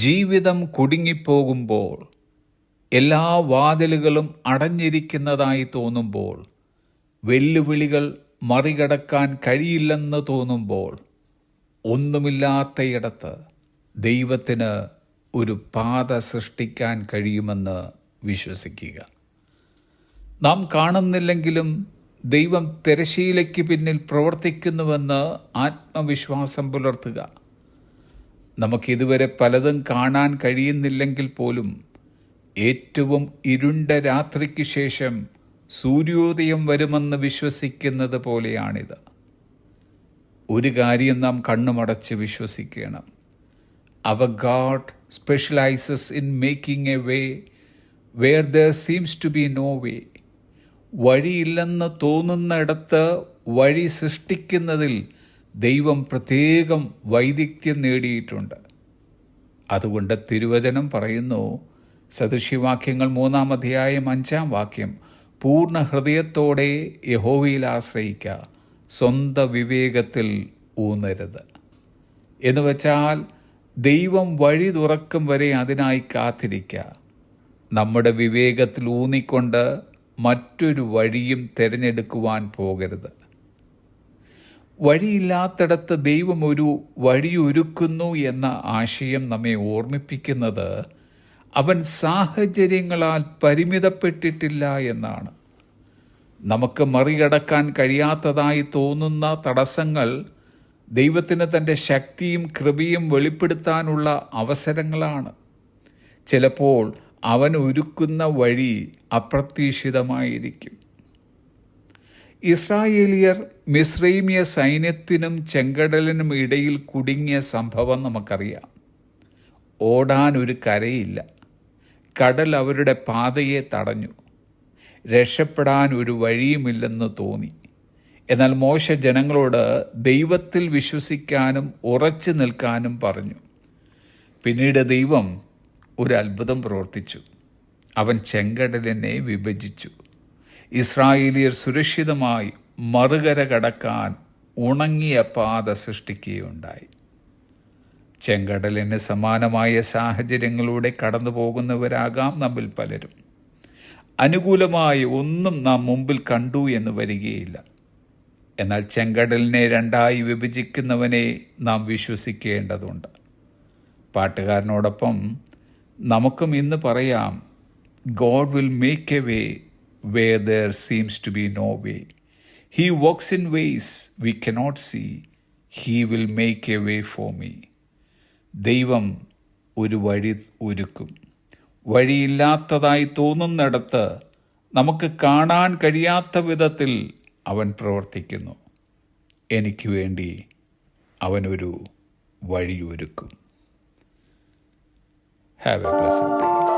ജീവിതം കുടുങ്ങിപ്പോകുമ്പോൾ, എല്ലാ വാതിലുകളും അടഞ്ഞിരിക്കുന്നതായി തോന്നുമ്പോൾ, വെല്ലുവിളികൾ മറികടക്കാൻ കഴിയില്ലെന്ന് തോന്നുമ്പോൾ, ഒന്നുമില്ലാത്തയിടത്ത് ദൈവത്തിന് ഒരു പാത സൃഷ്ടിക്കാൻ കഴിയുമെന്ന് വിശ്വസിക്കുക. നാം കാണുന്നില്ലെങ്കിലും ദൈവം തിരശ്ശീലയ്ക്ക് പിന്നിൽ പ്രവർത്തിക്കുന്നുവെന്ന് ആത്മവിശ്വാസം പുലർത്തുക. നമുക്കിതുവരെ പലതും കാണാൻ കഴിയുന്നില്ലെങ്കിൽ പോലും ഏറ്റവും ഇരുണ്ട രാത്രിക്ക് ശേഷം സൂര്യോദയം വരുമെന്ന് വിശ്വസിക്കുന്നത് പോലെയാണിത്. ഒരു കാര്യം നാം കണ്ണുമടച്ച് വിശ്വസിക്കണം. അവർ God specialises in making a way where there seems to be no way. വഴിയില്ലെന്ന് തോന്നുന്നിടത്ത് വഴി സൃഷ്ടിക്കുന്നതിൽ ദൈവം പ്രത്യേകം വൈദഗ്ധ്യം നേടിയിട്ടുണ്ട്. അതുകൊണ്ട് തിരുവചനം പറയുന്നു, സദൃശ്യവാക്യങ്ങൾ 3-ാം അധ്യായം 5-ാം വാക്യം, പൂർണ്ണ ഹൃദയത്തോടെ യഹോവയിൽ ആശ്രയിക്കുക, സ്വന്തം വിവേകത്തിൽ ഊന്നരുത്. എന്ന് വച്ചാൽ ദൈവം വഴി തുറക്കും വരെ അതിനായി കാത്തിരിക്കുക. നമ്മുടെ വിവേകത്തിൽ ഊന്നിക്കൊണ്ട് മറ്റൊരു വഴിയും തിരഞ്ഞെടുക്കുവാൻ പോകരുത്. വഴിയില്ലാത്തിടത്ത് ദൈവം ഒരു വഴിയൊരുക്കുന്നു എന്ന ആശയം നമ്മെ ഓർമ്മിപ്പിക്കുന്നത് അവൻ സാഹചര്യങ്ങളാൽ പരിമിതപ്പെട്ടിട്ടില്ല എന്നാണ്. നമുക്ക് മറികടക്കാൻ കഴിയാത്തതായി തോന്നുന്ന തടസ്സങ്ങൾ ദൈവത്തിന് തൻ്റെ ശക്തിയും കൃപയും വെളിപ്പെടുത്താനുള്ള അവസരങ്ങളാണ്. ചിലപ്പോൾ അവൻ ഒരുക്കുന്ന വഴി അപ്രതീക്ഷിതമായിരിക്കും. ഇസ്രായേലിയർ മിസ്രൈമ്യ സൈന്യത്തിനും ചെങ്കടലിനും ഇടയിൽ കുടുങ്ങിയ സംഭവം നമുക്കറിയാം. ഓടാൻ ഒരു കരയില്ല. കടൽ അവരുടെ പാതയെ തടഞ്ഞു. രക്ഷപ്പെടാൻ ഒരു വഴിയുമില്ലെന്ന് തോന്നി. എന്നാൽ മോശ ജനങ്ങളോട് ദൈവത്തിൽ വിശ്വസിക്കാനും ഉറച്ചു നിൽക്കാനും പറഞ്ഞു. പിന്നീട് ദൈവം ഒരു അത്ഭുതം പ്രവർത്തിച്ചു. അവൻ ചെങ്കടലിനെ വിഭജിച്ചു. ഇസ്രായേലിയർ സുരക്ഷിതമായി മറുകര കടക്കാൻ ഉണങ്ങിയ പാത സൃഷ്ടിക്കുകയുണ്ടായി. ചെങ്കടലിന് സമാനമായ സാഹചര്യങ്ങളിലൂടെ കടന്നു പോകുന്നവരാകാം നമ്മിൽ പലരും. അനുകൂലമായി ഒന്നും നാം മുമ്പിൽ കണ്ടു എന്ന് വരികയില്ല. എന്നാൽ ചെങ്കടലിനെ രണ്ടായി വിഭജിക്കുന്നവനെ നാം വിശ്വസിക്കേണ്ടതുണ്ട്. പാട്ടുകാരനോടൊപ്പം നമുക്കും ഇന്ന് പറയാം, God will make a way where there seems to be no way. He walks in ways we cannot see. He will make a way for me. ദൈവം ഒരു വഴി ഒരുക്കും. വഴിയില്ലാത്തതായി തോന്നുന്നിടത്ത് നമുക്ക് കാണാൻ കഴിയാത്ത വിധത്തിൽ അവൻ പ്രവർത്തിക്കുന്നു. എനിക്ക് വേണ്ടി അവനൊരു വഴിയൊരുക്കും. Have a blessed day.